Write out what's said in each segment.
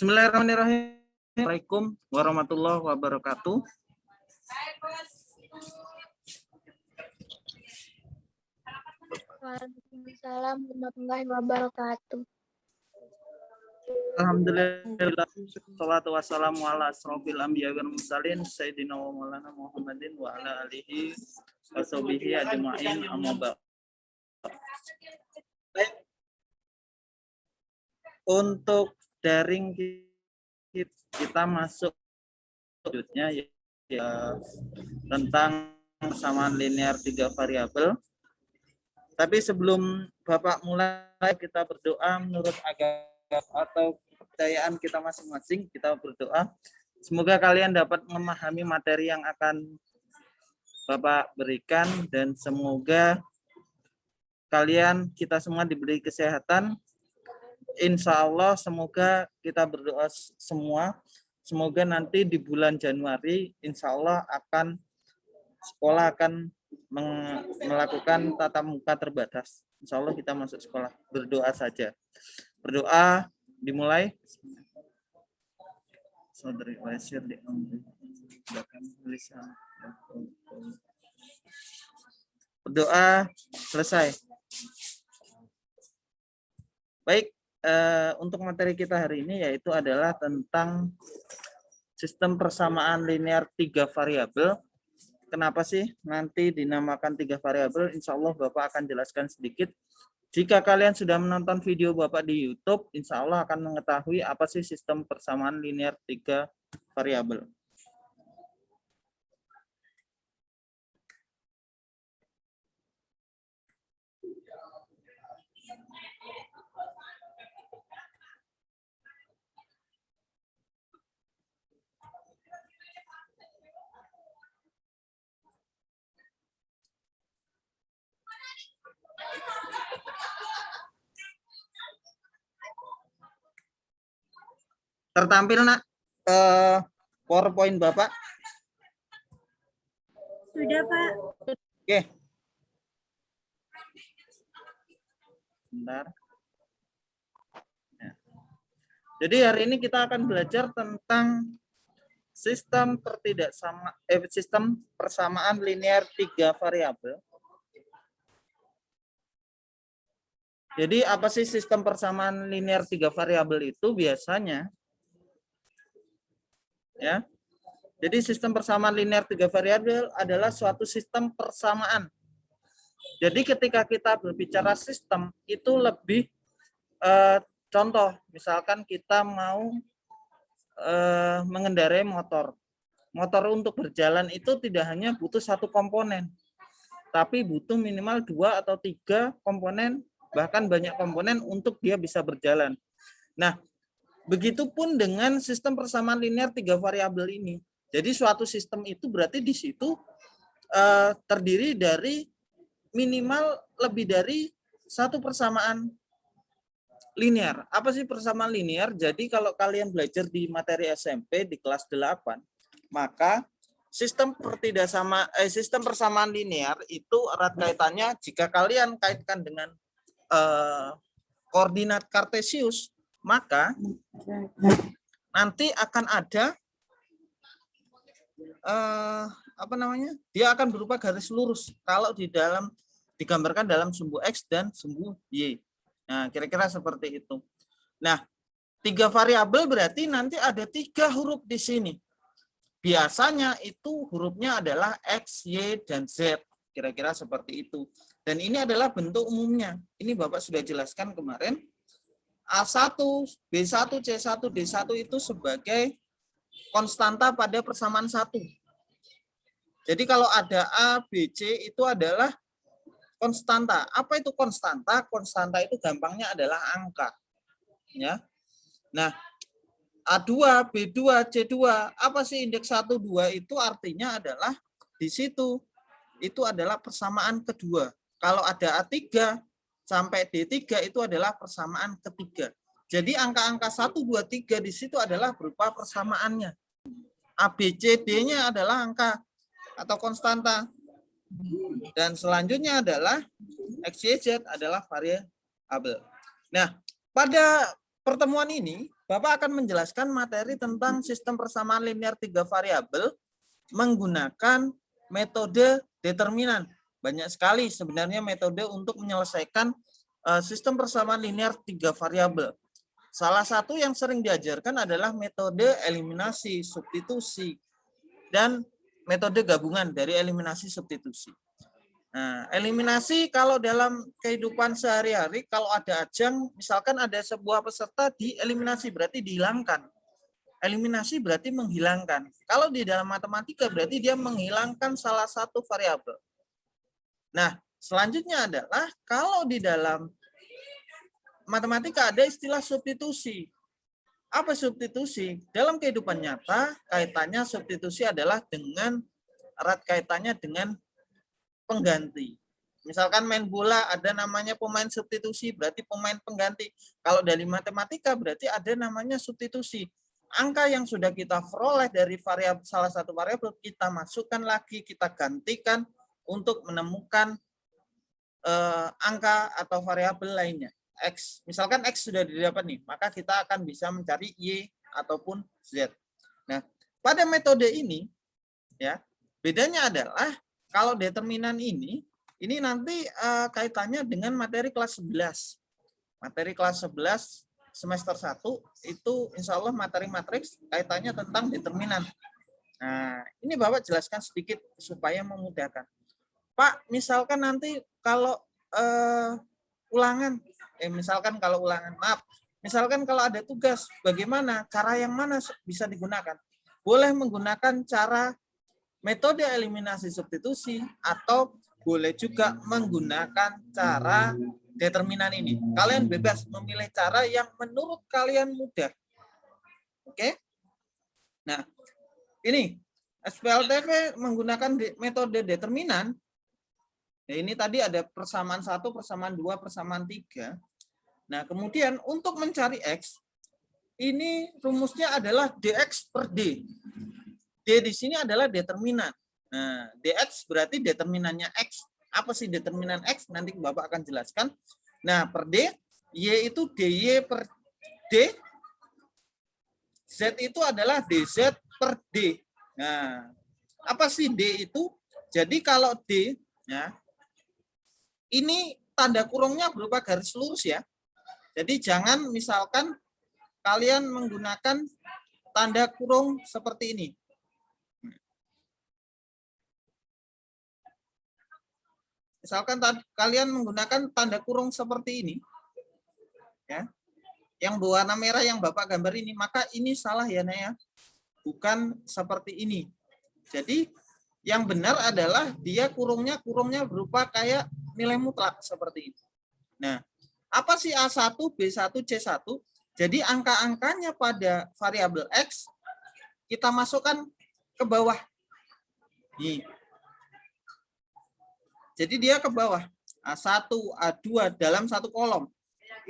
Bismillahirrahmanirrahim. Assalamualaikum warahmatullahi wabarakatuh. Waalaikumsalam warahmatullahi wabarakatuh. Alhamdulillah, salatu wassalamu ala asrofil anbiya wal mursalin sayyidina wa maulana Muhammadin wa ala alihi wa sahbihi ajma'in, amma ba'd. Untuk daring kita masuk selanjutnya ya tentang persamaan linear 3 variabel. Tapi sebelum Bapak mulai, kita berdoa menurut agama atau kepercayaan kita masing-masing. Kita berdoa semoga kalian dapat memahami materi yang akan Bapak berikan, dan semoga kalian, kita semua diberi kesehatan. Insya Allah, semoga kita berdoa semua, semoga nanti di bulan Januari insya Allah sekolah akan melakukan tatap muka terbatas. Insya Allah kita masuk sekolah. Berdoa saja. Berdoa dimulai. Saudari Wasir berdoa selesai. Baik, untuk materi kita hari ini yaitu adalah tentang sistem persamaan linear 3 variabel. Kenapa sih nanti dinamakan 3 variabel? Insya Allah Bapak akan jelaskan sedikit. Jika kalian sudah menonton video Bapak di YouTube, insya Allah akan mengetahui apa sih sistem persamaan linear 3 variabel. Tertampil nak PowerPoint Bapak? Sudah, Pak. Oke. Bentar. Ya. Jadi hari ini kita akan belajar tentang sistem sistem persamaan linear 3 variabel. Jadi apa sih sistem persamaan linear 3 variabel itu biasanya? Ya. Jadi sistem persamaan linear 3 variabel adalah suatu sistem persamaan. Jadi ketika kita berbicara sistem itu lebih contoh, misalkan kita mau mengendarai motor. Motor untuk berjalan itu tidak hanya butuh satu komponen, tapi butuh minimal 2 atau 3 komponen, bahkan banyak komponen untuk dia bisa berjalan. Nah, begitupun dengan sistem persamaan linear 3 variabel ini. Jadi suatu sistem itu berarti di situ terdiri dari minimal lebih dari satu persamaan linear. Apa sih persamaan linear? Jadi kalau kalian belajar di materi SMP di kelas 8, maka sistem persamaan linear itu erat kaitannya jika kalian kaitkan dengan koordinat kartesius, maka nanti akan ada dia akan berupa garis lurus kalau digambarkan dalam sumbu X dan sumbu Y. Nah, kira-kira seperti itu. Nah, 3 variabel berarti nanti ada 3 huruf di sini. Biasanya itu hurufnya adalah X, Y, dan Z. Kira-kira seperti itu. Dan ini adalah bentuk umumnya. Ini Bapak sudah jelaskan kemarin. A1, B1, C1, D1 itu sebagai konstanta pada persamaan 1. Jadi kalau ada A, B, C itu adalah konstanta. Apa itu konstanta? Konstanta itu gampangnya adalah angka. Ya. Nah, A2, B2, C2, apa sih indeks 1, 2 itu artinya adalah di situ itu adalah persamaan kedua. Kalau ada A3 sampai D3 itu adalah persamaan ketiga. Jadi angka-angka 1, 2, 3 di situ adalah berupa persamaannya. A, B, C, D-nya adalah angka atau konstanta. Dan selanjutnya adalah X, Y, Z adalah variabel. Nah, pada pertemuan ini Bapak akan menjelaskan materi tentang sistem persamaan linear 3 variabel menggunakan metode determinan. Banyak sekali sebenarnya metode untuk menyelesaikan sistem persamaan linear 3 variabel. Salah satu yang sering diajarkan adalah metode eliminasi, substitusi, dan metode gabungan dari eliminasi substitusi. Nah, eliminasi kalau dalam kehidupan sehari-hari, kalau ada ajang, misalkan ada sebuah peserta dieliminasi, berarti dihilangkan. Eliminasi berarti menghilangkan. Kalau di dalam matematika berarti dia menghilangkan salah satu variabel. Nah, selanjutnya adalah kalau di dalam matematika ada istilah substitusi. Apa substitusi? Dalam kehidupan nyata, kaitannya substitusi adalah dengan erat kaitannya dengan pengganti. Misalkan main bola ada namanya pemain substitusi, berarti pemain pengganti. Kalau dari matematika berarti ada namanya substitusi. Angka yang sudah kita peroleh dari variabel salah satu variabel kita masukkan lagi, kita gantikan untuk menemukan angka atau variabel lainnya. X, misalkan X sudah didapat nih, maka kita akan bisa mencari Y ataupun Z. Nah, pada metode ini ya, bedanya adalah kalau determinan ini nanti kaitannya dengan materi kelas 11. Materi kelas 11 semester 1 itu insya Allah materi matriks kaitannya tentang determinan. Nah, ini Bapak jelaskan sedikit supaya memudahkan. Pak, misalkan nanti kalau misalkan kalau ada tugas, bagaimana, cara yang mana bisa digunakan? Boleh menggunakan cara metode eliminasi substitusi atau boleh juga menggunakan cara determinan ini. Kalian bebas memilih cara yang menurut kalian mudah. Oke? Nah, ini SPLTP menggunakan metode determinan. Ya, ini tadi ada persamaan 1, persamaan 2, persamaan 3. Nah, kemudian untuk mencari X, ini rumusnya adalah dx per d. D di sini adalah determinan. Nah, dx berarti determinannya X. Apa sih determinan X? Nanti Bapak akan jelaskan. Nah, per D, Y itu DY per D. Z itu adalah DZ per D. Nah, apa sih D itu? Jadi kalau D, ya, ini tanda kurungnya berupa garis lurus ya. Jadi jangan misalkan kalian menggunakan tanda kurung seperti ini. Misalkan kalian menggunakan tanda kurung seperti ini, ya, yang berwarna merah yang Bapak gambar ini, maka ini salah ya, Naya. Bukan seperti ini. Jadi yang benar adalah dia kurungnya berupa kayak nilai mutlak seperti ini. Nah, apa sih A1, B1, C1? Jadi angka-angkanya pada variabel X kita masukkan ke bawah. Nih. Jadi dia ke bawah. A1, A2 dalam satu kolom.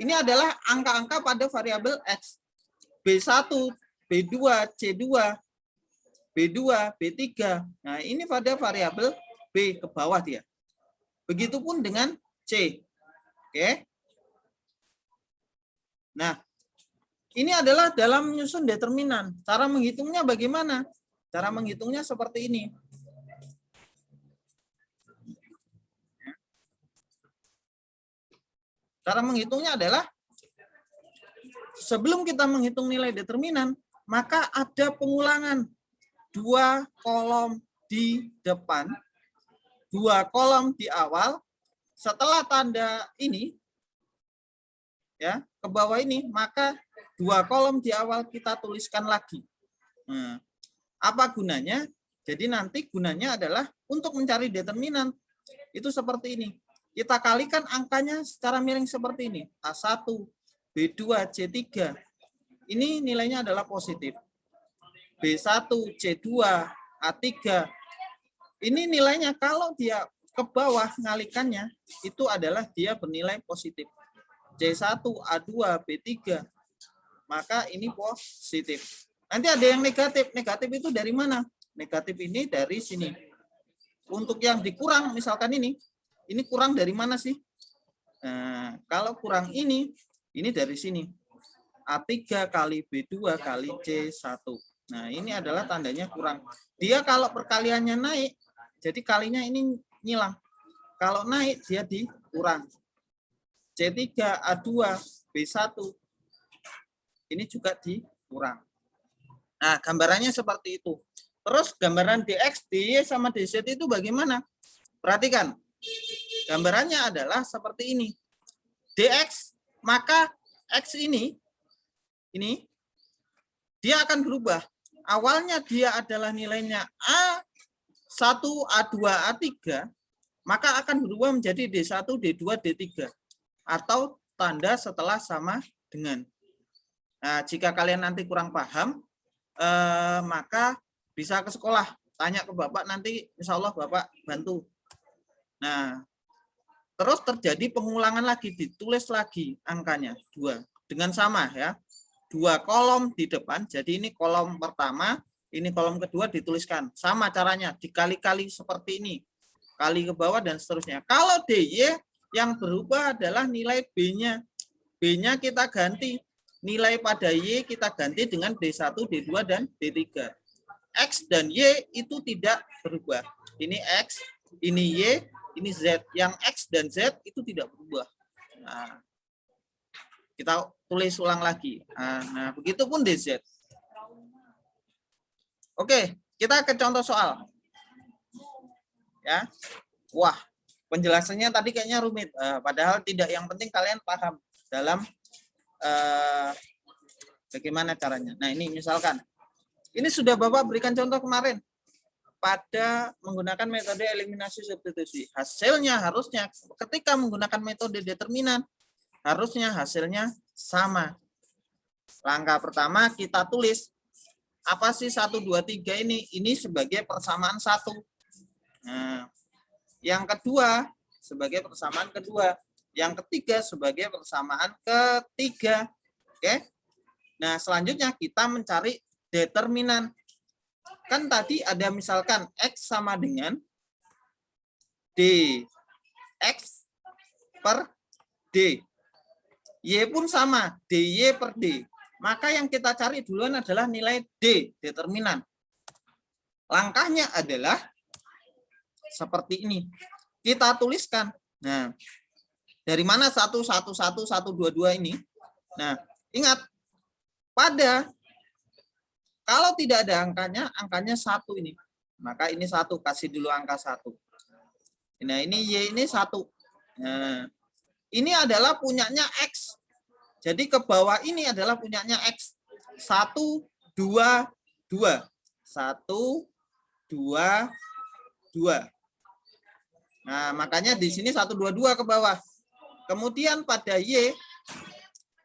Ini adalah angka-angka pada variabel X. B1, B2, C2, B2, B3. Nah, ini pada variabel B ke bawah dia. Begitupun dengan C. Oke. Nah, ini adalah dalam menyusun determinan. Cara menghitungnya bagaimana? Cara menghitungnya seperti ini. Cara menghitungnya adalah sebelum kita menghitung nilai determinan, maka ada pengulangan 2 kolom di depan, 2 kolom di awal. Setelah tanda ini, ya, ke bawah ini, maka 2 kolom di awal kita tuliskan lagi. Nah, apa gunanya? Jadi nanti gunanya adalah untuk mencari determinan. Itu seperti ini. Kita kalikan angkanya secara miring seperti ini. A1, B2, C3. Ini nilainya adalah positif. B1, C2, A3. Ini nilainya kalau dia ke bawah ngalikannya, itu adalah dia bernilai positif. C1, A2, B3. Maka ini positif. Nanti ada yang negatif. Negatif itu dari mana? Negatif ini dari sini. Untuk yang dikurang, misalkan ini kurang dari mana sih? Nah, kalau kurang ini dari sini. A3 kali B2 kali C1. Nah, ini adalah tandanya kurang. Dia kalau perkaliannya naik, jadi kalinya ini ngilang. Kalau naik, dia dikurang. C3, A2, B1. Ini juga dikurang. Nah, gambarannya seperti itu. Terus gambaran DX, DY, sama DZ itu bagaimana? Perhatikan. Gambarannya adalah seperti ini. DX, maka X ini dia akan berubah. Awalnya dia adalah nilainya A1, A2, A3, maka akan berubah menjadi D1, D2, D3. Atau tanda setelah sama dengan. Nah, jika kalian nanti kurang paham, maka bisa ke sekolah. Tanya ke Bapak, nanti insya Allah Bapak bantu. Nah, terus terjadi pengulangan lagi, ditulis lagi angkanya 2. Dengan sama ya. 2 kolom di depan, jadi ini kolom pertama, ini kolom kedua dituliskan. Sama caranya, dikali-kali seperti ini. Kali ke bawah dan seterusnya. Kalau DY yang berubah adalah nilai B-nya. B-nya kita ganti. Nilai pada Y kita ganti dengan D1, D2, dan D3. X dan Y itu tidak berubah. Ini X, ini Y, ini Z. Yang X dan Z itu tidak berubah. Nah, kita tulis ulang lagi. Nah, begitupun DZ. Oke, kita ke contoh soal. Ya. Wah, penjelasannya tadi kayaknya rumit. Padahal tidak, yang penting kalian paham dalam bagaimana caranya. Nah, ini misalkan. Ini sudah Bapak berikan contoh kemarin. Pada menggunakan metode eliminasi substitusi. Hasilnya harusnya ketika menggunakan metode determinan, harusnya hasilnya sama. Langkah pertama kita tulis apa sih 1, 2, 3 ini? Ini sebagai persamaan 1. Nah, yang kedua sebagai persamaan kedua. Yang ketiga sebagai persamaan ketiga. Oke. Nah, selanjutnya kita mencari determinan. Kan tadi ada misalkan X sama dengan DX per D. Y pun sama, DY per D. Maka yang kita cari duluan adalah nilai D, determinan. Langkahnya adalah seperti ini. Kita tuliskan. Nah, dari mana 1, 1, 1, 1, 2, 2 ini? Nah, ingat, kalau tidak ada angkanya 1 ini. Maka ini 1, kasih dulu angka 1. Nah, ini Y ini 1. Nah, ini adalah punyanya X. Jadi ke bawah ini adalah punyanya X. 1, 2, 2. 1, 2, 2. Nah, makanya di sini 1, 2, 2 ke bawah. Kemudian pada Y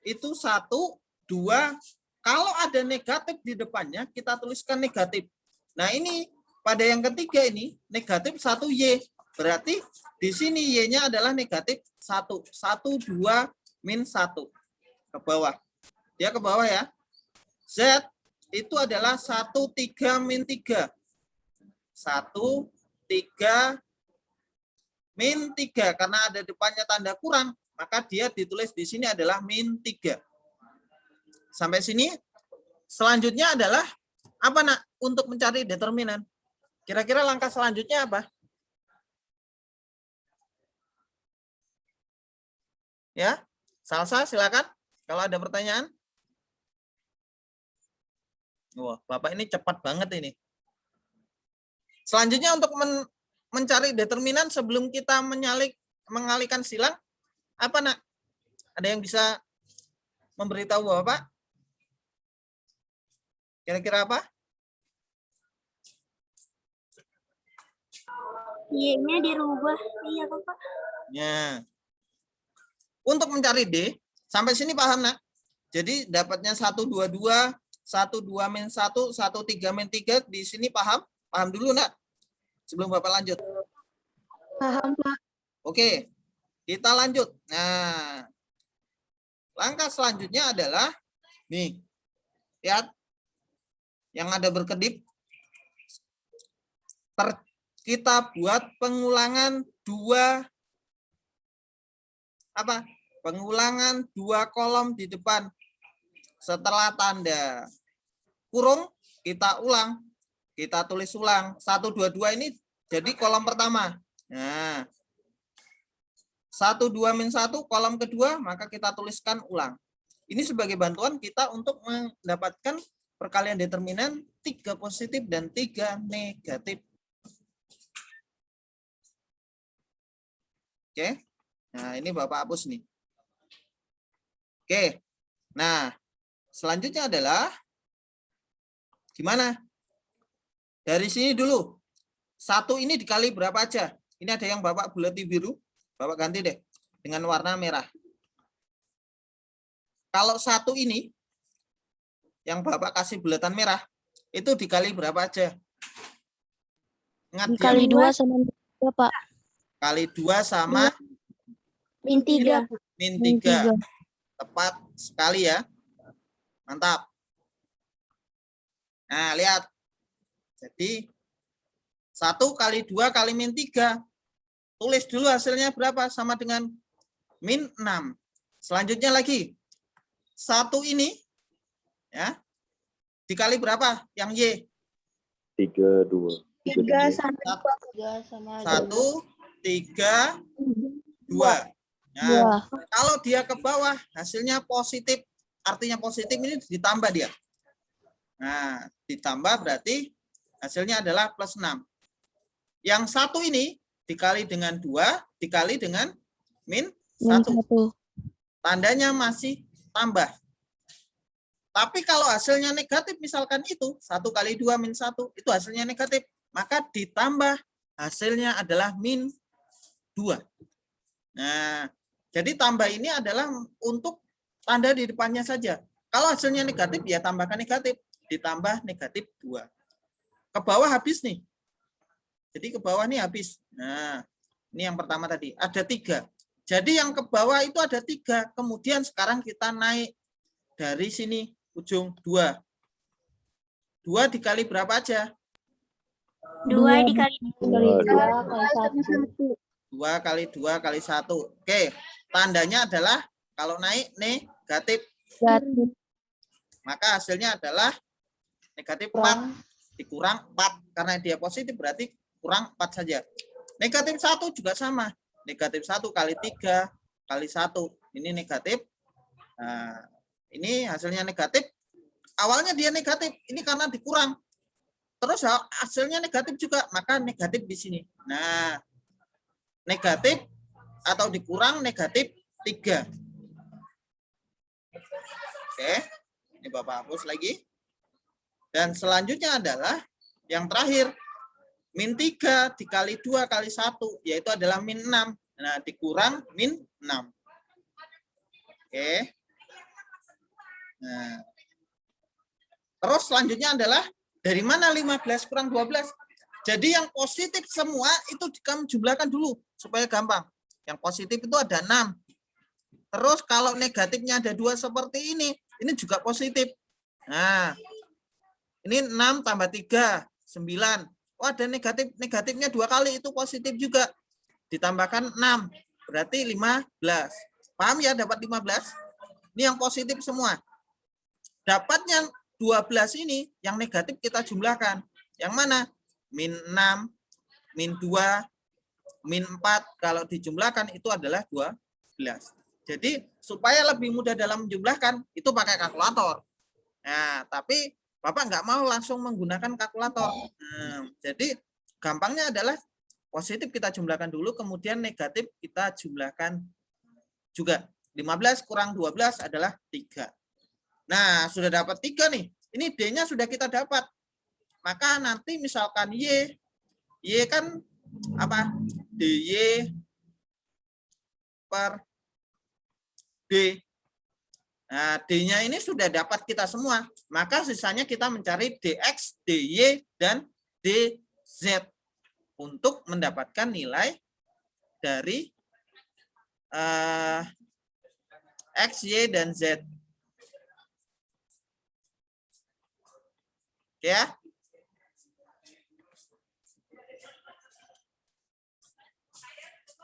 itu 1, 2. Kalau ada negatif di depannya, kita tuliskan negatif. Nah, ini pada yang ketiga ini negatif 1Y. Berarti di sini Y-nya adalah negatif 1. 1, 2, min 1. Ke bawah. Dia ke bawah ya. Z itu adalah 1, 3, min 3. 1, 3, min 3. Karena ada depannya tanda kurang, maka dia ditulis di sini adalah min 3. Sampai sini. Selanjutnya adalah apa, Nak? Untuk mencari determinan. Kira-kira langkah selanjutnya apa? Ya, Salsa silakan kalau ada pertanyaan. Wah, Bapak ini cepat banget ini. Selanjutnya untuk mencari determinan sebelum kita mengalihkan silang, apa, Nak? Ada yang bisa memberitahu Bapak? Kira-kira apa? Y-nya dirubah. Iya, Bapak. Ya. Untuk mencari D, sampai sini paham, Nak? Jadi dapatnya 1, 2, 2, 1, 2, min 1, 1, 3, min 3. Di sini paham? Paham dulu, Nak? Sebelum Bapak lanjut. Paham, Pak. Oke, kita lanjut. Nah, langkah selanjutnya adalah, nih, lihat, yang ada berkedip. Kita buat pengulangan 2, pengulangan 2 kolom di depan. Setelah tanda kurung, kita ulang. Kita tulis ulang. 1, 2, 2 ini jadi kolom pertama. Nah, 1, 2, min 1, kolom kedua, maka kita tuliskan ulang. Ini sebagai bantuan kita untuk mendapatkan perkalian determinan 3 positif dan 3 negatif. Oke. Nah, ini Bapak hapus nih. Oke. Nah, selanjutnya adalah gimana? Dari sini dulu. 1 ini dikali berapa aja? Ini ada yang Bapak bulati biru. Bapak ganti deh dengan warna merah. Kalau 1 ini yang Bapak kasih bulatan merah, itu dikali berapa aja? Ingat Dikali 2 sama 3, Pak. Kali 2 sama Min 3. min Min 3. 3. Tepat sekali ya. Mantap. Nah, lihat. Jadi 1 kali 2 kali min 3. Tulis dulu hasilnya berapa? Sama dengan min 6. Selanjutnya lagi. 1 ini ya dikali berapa? Yang Y. 3, 2. 3 sama 1, 3, 2. Nah, kalau dia ke bawah hasilnya positif, artinya positif ini ditambah dia. Nah, ditambah berarti hasilnya adalah plus 6. Yang 1 ini dikali dengan 2 dikali dengan min 1. Tandanya masih tambah. Tapi kalau hasilnya negatif misalkan itu 1 kali 2 min 1 itu hasilnya negatif, maka ditambah hasilnya adalah min 2. Nah, jadi tambah ini adalah untuk tanda di depannya saja. Kalau hasilnya negatif, ya tambahkan negatif. Ditambah negatif 2. Ke bawah habis nih. Jadi ke bawah nih habis. Nah, ini yang pertama tadi. Ada 3. Jadi yang ke bawah itu ada 3. Kemudian sekarang kita naik dari sini ujung 2. 2 dikali berapa aja? 2 dikali 2 2 kali 2 kali 1. Oke, tandanya adalah kalau naik negatif. Maka hasilnya adalah negatif 4 dikurang 4. Karena dia positif berarti kurang 4 saja. Negatif 1 juga sama. Negatif 1 kali 3 kali 1. Ini negatif. Nah, ini hasilnya negatif. Awalnya dia negatif. Ini karena dikurang. Terus hasilnya negatif juga. Maka negatif di sini. Nah, negatif atau dikurang negatif 3. Oke, ini Bapak hapus lagi. Dan selanjutnya adalah yang terakhir. Min 3 dikali 2 kali 1, yaitu adalah min 6. Nah, dikurang min 6. Oke. Nah. Terus selanjutnya adalah dari mana 15 kurang 12? Jadi yang positif semua itu kamu jumlahkan dulu supaya gampang. Yang positif itu ada 6. Terus kalau negatifnya ada 2 seperti ini juga positif. Nah, ini 6 tambah 3, 9. Oh, ada negatifnya 2 kali, itu positif juga. Ditambahkan 6, berarti 15. Paham ya dapat 15? Ini yang positif semua. Dapatnya 12 ini, yang negatif kita jumlahkan. Yang mana? Min 6, min 2, min 4, kalau dijumlahkan itu adalah 12. Jadi supaya lebih mudah dalam menjumlahkan, itu pakai kalkulator. Nah, tapi Bapak nggak mau langsung menggunakan kalkulator. Jadi gampangnya adalah positif kita jumlahkan dulu, kemudian negatif kita jumlahkan juga. 15 kurang 12 adalah 3. Nah, sudah dapat 3 nih. Ini D-nya sudah kita dapat. Maka nanti misalkan Y kan apa? DY per D. Nah, D-nya ini sudah dapat kita semua. Maka sisanya kita mencari DX, DY, dan DZ untuk mendapatkan nilai dari X, Y, dan Z. Oke ya?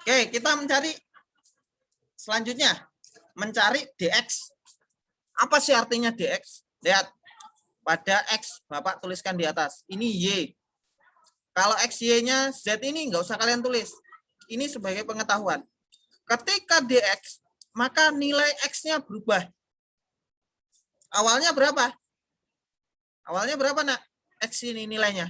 Oke, kita mencari selanjutnya. Mencari DX. Apa sih artinya DX? Lihat. Pada X, Bapak tuliskan di atas. Ini Y. Kalau XY-nya Z ini nggak usah kalian tulis. Ini sebagai pengetahuan. Ketika DX, maka nilai X-nya berubah. Awalnya berapa? Awalnya berapa, Nak? X ini nilainya.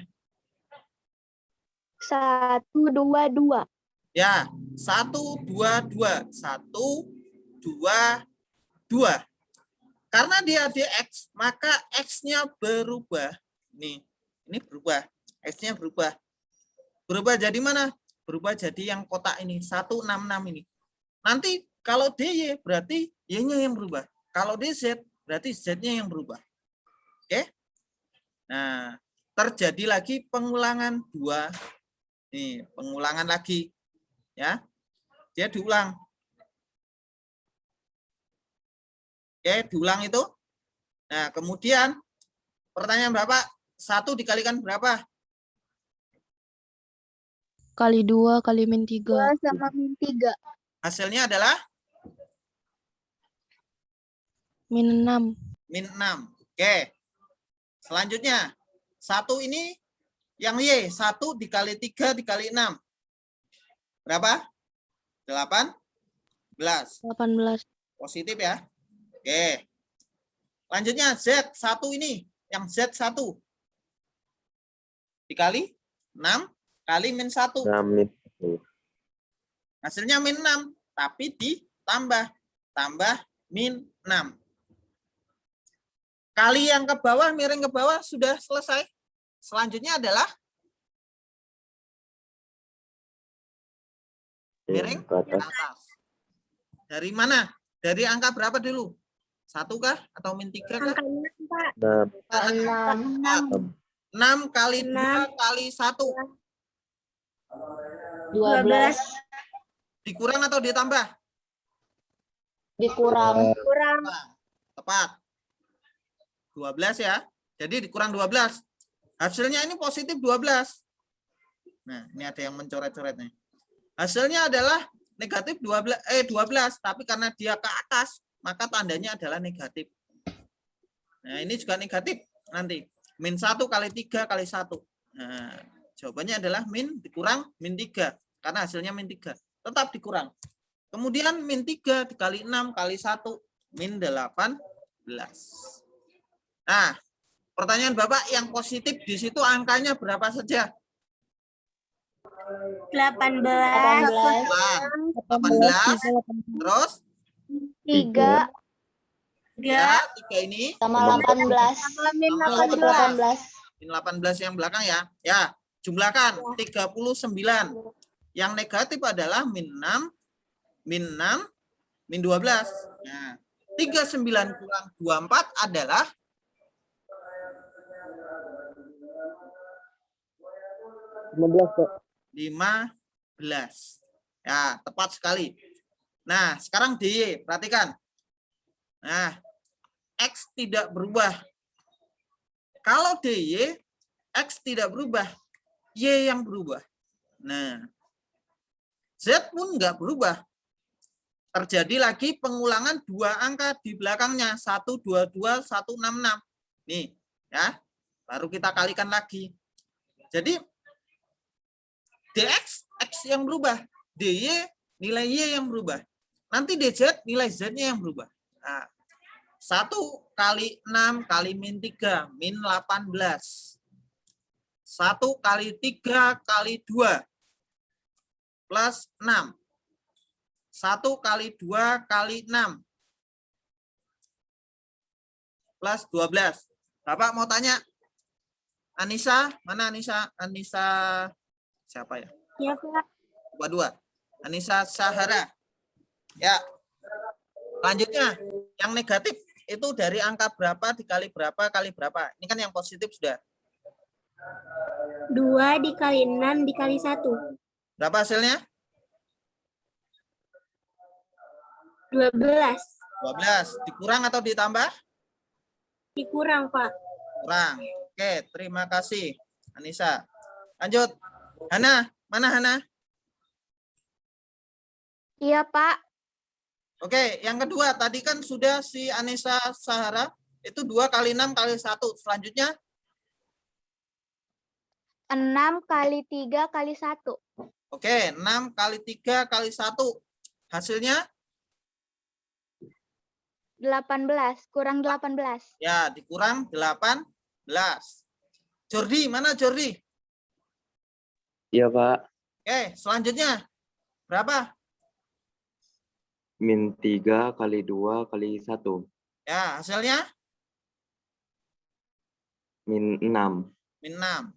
122. Ya, 1, 2, 2. 1, 2, 2. Karena dia DX, maka X-nya berubah. Ini berubah. X-nya berubah. Berubah jadi mana? Berubah jadi yang kotak ini, 166 ini. Nanti kalau DY berarti Y-nya yang berubah. Kalau DZ berarti Z-nya yang berubah. Oke? Nah, terjadi lagi pengulangan 2. Nih, pengulangan lagi. Ya. Dia diulang. Oke, diulang itu. Nah, kemudian pertanyaan Bapak, 1 dikalikan berapa? Kali 2 kali min 3. 2 sama min 3. Hasilnya adalah Min 6. min 6. Oke. Selanjutnya, 1 ini yang Y, 1 dikali 3 dikali 6. Berapa? 18. 18. Positif ya. Oke. Lanjutnya Z, 1 ini. Yang Z1. Dikali 6 kali min 1. Min. Hasilnya min 6. Tapi ditambah. Tambah min 6. Kali yang ke bawah, miring ke bawah, sudah selesai. Selanjutnya adalah miring Ke ke atas. atas. Dari mana? Dari angka berapa dulu? 1 kah? Atau min 3 kah? Angka 6, Pak. 6. 6 kali 2 kali 1. 12. Dikurang atau ditambah? Kurang. Nah, tepat. 12 ya. Jadi dikurang 12. Hasilnya ini positif 12. Nah, ini ada yang mencoret-coret nih. Hasilnya adalah negatif 12, tapi karena dia ke atas, maka tandanya adalah negatif. Nah, ini juga negatif nanti. Min 1 kali 3 kali 1. Nah, jawabannya adalah min dikurang min 3. Karena hasilnya min 3. Tetap dikurang. Kemudian min 3 dikali 6 kali 1. Min 18. Nah, pertanyaan Bapak yang positif di situ angkanya berapa saja? 18. 18. Terus? 3. Ya, 3 ini. Sama 18. Min 18. Min 18 yang belakang ya. Ya, jumlahkan 39. Yang negatif adalah min 6, min 6, min 12. Nah, 39 kurang 24 adalah 15. Ya, tepat sekali. Nah, sekarang DY, perhatikan. Nah, X tidak berubah. Kalau DY, X tidak berubah, Y yang berubah. Nah, Z pun nggak berubah. Terjadi lagi pengulangan 2 angka di belakangnya. 122, 166. Nih, ya. Baru kita kalikan lagi. Jadi, DX, X yang berubah. DY, nilai Y yang berubah. Nanti DZ, nilai Z-nya yang berubah. Nah, 1 kali 6 kali min 3, min 18. 1 kali 3 kali 2, plus 6. 1 kali 2 kali 6, plus 12. Bapak mau tanya, Anissa, mana Anissa? Anissa siapa ya? Ya, Pak. Coba 2. Anissa Sahara. Ya. Selanjutnya, yang negatif itu dari angka berapa dikali berapa kali berapa. Ini kan yang positif sudah. 2 dikali 6 dikali 1. Berapa hasilnya? 12. 12. Dikurang atau ditambah? Dikurang, Pak. Kurang. Oke, terima kasih Anissa. Lanjut. Hana, mana Hana? Iya, Pak. Oke, yang kedua tadi kan sudah si Anissa Sahara itu 2 kali 6 kali 1. Selanjutnya 6 kali 3 kali 1. oke, 6 kali 3 kali 1. Hasilnya 18 kurang 18. ya dikurang 18. Jordi, mana Jordi? Iya, Pak. Oke, selanjutnya berapa? Min 3 kali 2 kali 1. Ya, hasilnya Min 6. min 6.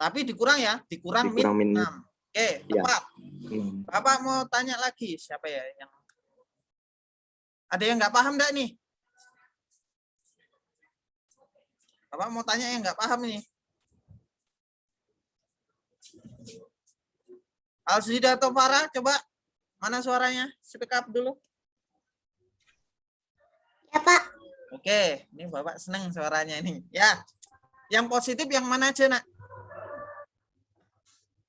Tapi dikurang ya, dikurang Dikurang min min 6. Oke, Ya. tepat. 6. Bapak mau tanya lagi, siapa ya yang ada yang nggak paham enggak nih? Bapak mau tanya yang nggak paham nih. Alzida atau Farah, coba mana suaranya? Speak up dulu. Ya, Pak. Oke, ini Bapak seneng suaranya ini. Ya, yang positif yang mana aja, Nak?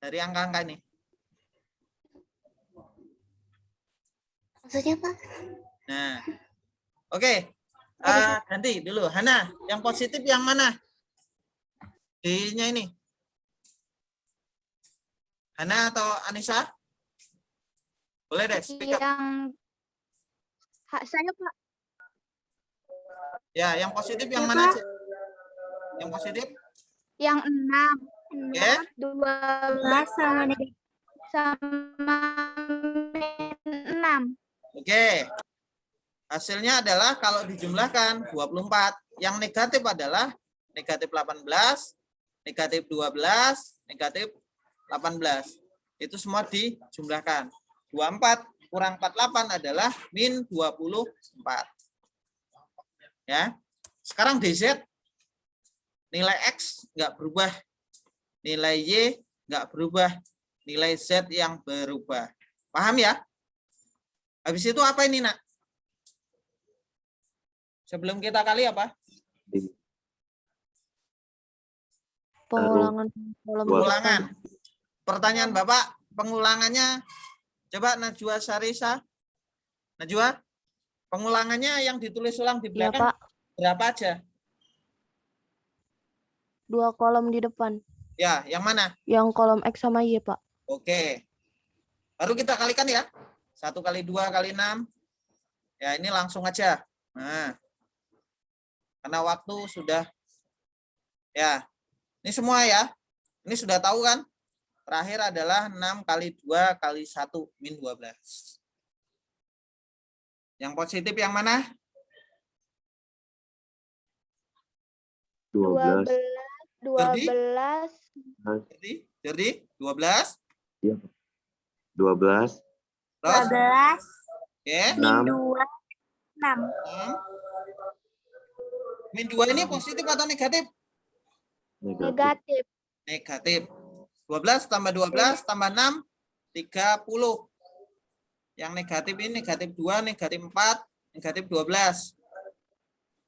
Dari angka-angka ini. Maksudnya, Pak? Nah, oke. Ganti dulu. Hana, yang positif yang mana? D-nya ini. Hana atau Anissa? Boleh deh, speak up. Yang saya, Pak. Ya, yang positif yang Ya, mana Pak. aja? Yang positif? Yang 6. Oke. 12 sama min 6. Oke. Hasilnya adalah kalau dijumlahkan 24. Yang negatif adalah negatif 18, negatif 12, negatif 18. Itu semua dijumlahkan. 24 kurang 48 adalah min 24. Ya. Sekarang DZ. Nilai X nggak berubah. Nilai Y nggak berubah. Nilai Z yang berubah. Paham ya? Habis itu apa ini, Nak? Sebelum kita kali apa? Pengulangan kolom Pengulangan. depan. Pertanyaan Bapak, pengulangannya coba Najwa Sarisa. Najwa, pengulangannya yang ditulis ulang di Ya, belakang Pak. berapa aja? 2 kolom di depan. Ya, yang mana? Yang kolom X sama Y, Pak. Oke. Baru kita kalikan ya. 1 kali 2 kali 6. Ya, ini langsung aja. Nah. Karena waktu sudah. Ya. Ini semua ya. Ini sudah tahu kan? Terakhir adalah 6 kali 2 kali 1 min 12. Yang positif yang mana? 12. 12. Jadi 12. Iya. 12. Terus? 12. Oke. Min 6. 2. 6. 6. Min 2 ini positif atau negatif? Negatif. Negatif. 12 tambah 12 tambah 6, 30. Yang negatif ini negatif 2, negatif 4, negatif 12.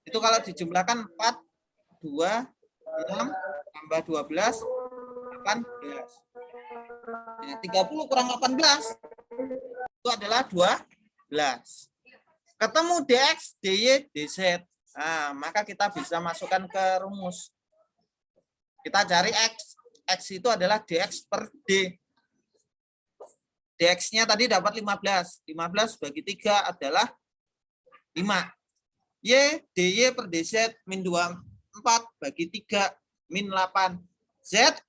Itu kalau dijumlahkan 4, 2, 6, tambah 12, 18. Ya, 30 kurang 18. Itu adalah 12. Ketemu DX, DY, DZ. Nah, maka kita bisa masukkan ke rumus. Kita cari X. X itu adalah DX per D. DX-nya tadi dapat 15. 15 bagi 3 adalah 5. Y, DY per DZ min 24 bagi 3 min 8. Z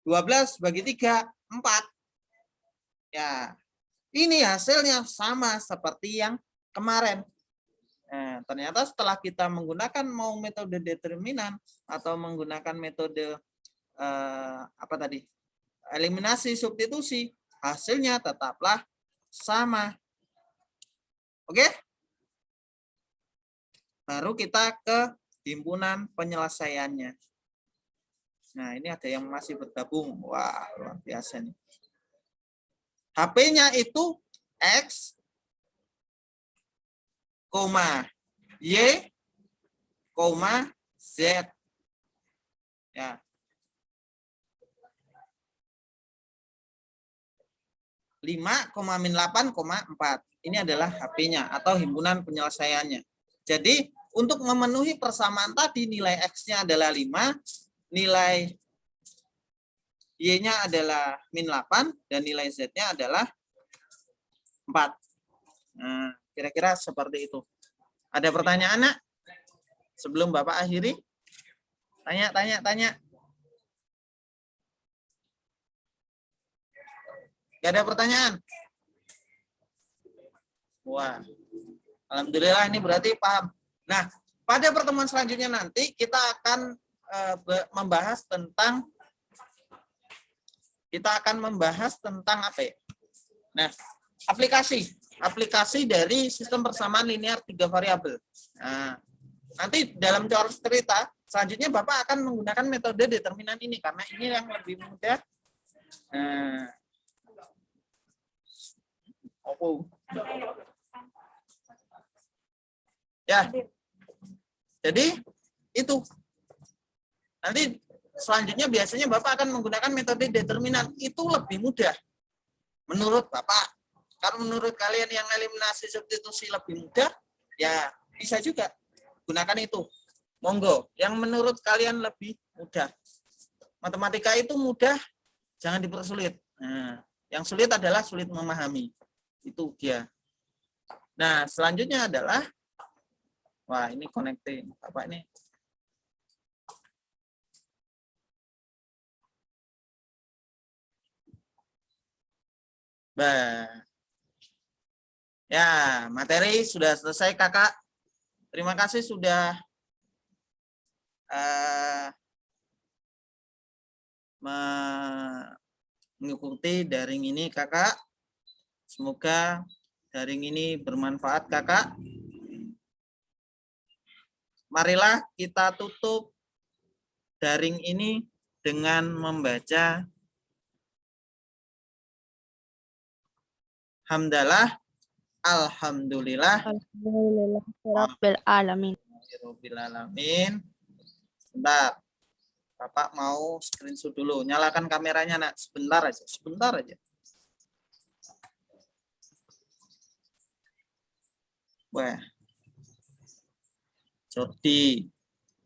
12 bagi 3, 4. Ya, ini hasilnya sama seperti yang kemarin. Nah, ternyata setelah kita menggunakan mau metode determinan atau menggunakan metode apa tadi? Eliminasi substitusi, hasilnya tetaplah sama. Oke? Baru kita ke himpunan penyelesaiannya. Nah, ini ada yang masih bergabung. Wah, luar biasa nih. HP-nya itu X, Y, Z. Ya. Min 8,4. ini adalah HP-nya atau himpunan penyelesaiannya. Jadi untuk memenuhi persamaan tadi nilai X-nya adalah 5, nilai Y-nya adalah -8, dan nilai Z-nya adalah 4. Nah, kira-kira seperti itu. Ada pertanyaan, Nak? Sebelum Bapak akhiri? Tanya. Gak ada pertanyaan? Wah, alhamdulillah ini berarti paham. Nah, pada pertemuan selanjutnya nanti kita akan membahas tentang apa ya? Nah, aplikasi dari sistem persamaan linear 3 variabel. Nah, nanti dalam cerita selanjutnya Bapak akan menggunakan metode determinan ini karena ini yang lebih mudah. Ya, jadi itu. Nanti selanjutnya biasanya Bapak akan menggunakan metode determinan. Itu lebih mudah menurut Bapak. Kalau menurut kalian yang eliminasi substitusi lebih mudah, ya bisa juga gunakan itu. Monggo, yang menurut kalian lebih mudah. Matematika itu mudah, jangan dipersulit. Nah, yang sulit adalah sulit memahami. Itu dia. Nah, selanjutnya adalah, wah ini connecting. Bapak ini. Ya, materi sudah selesai Kakak. Terima kasih sudah mengikuti daring ini Kakak. Semoga daring ini bermanfaat Kakak. Marilah kita tutup daring ini dengan membaca hamdalah, alhamdulillah, Rabbil alamin. Rabbil alamin. Sebentar, Bapak mau screenshot dulu. Nyalakan kameranya, Nak. Sebentar aja. Wah. Jordi,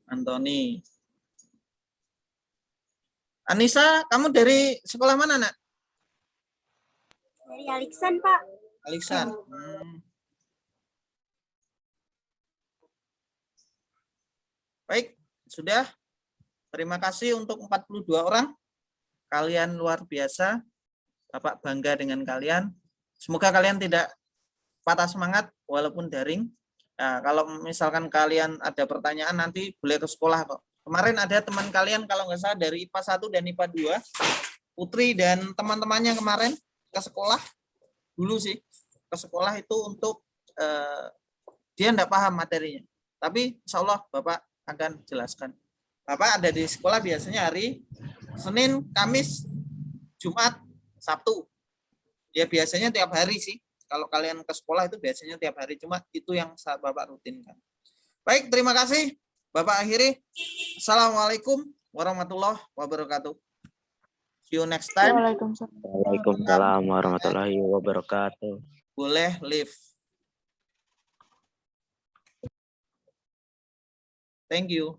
Antoni. Anissa, kamu dari sekolah mana, Nak? Dari Aliksan, Pak. Aliksan. Baik, sudah. Terima kasih untuk 42 orang. Kalian luar biasa. Bapak bangga dengan kalian. Semoga kalian tidak patah semangat walaupun daring. Nah, kalau misalkan kalian ada pertanyaan nanti boleh ke sekolah kok. Kemarin ada teman kalian kalau nggak salah dari IPA 1 dan IPA 2, Putri dan teman-temannya kemarin ke sekolah dulu sih. Ke sekolah itu untuk dia enggak paham materinya. Tapi insya Allah Bapak akan jelaskan. Bapak ada di sekolah biasanya hari Senin, Kamis, Jumat, Sabtu. Ya biasanya tiap hari sih. Kalau kalian ke sekolah itu biasanya tiap hari. Cuma itu yang saat Bapak rutinkan. Baik, terima kasih. Bapak akhiri. Assalamualaikum warahmatullahi wabarakatuh. See you next time. Waalaikumsalam warahmatullahi wabarakatuh. Boleh leave. Thank you.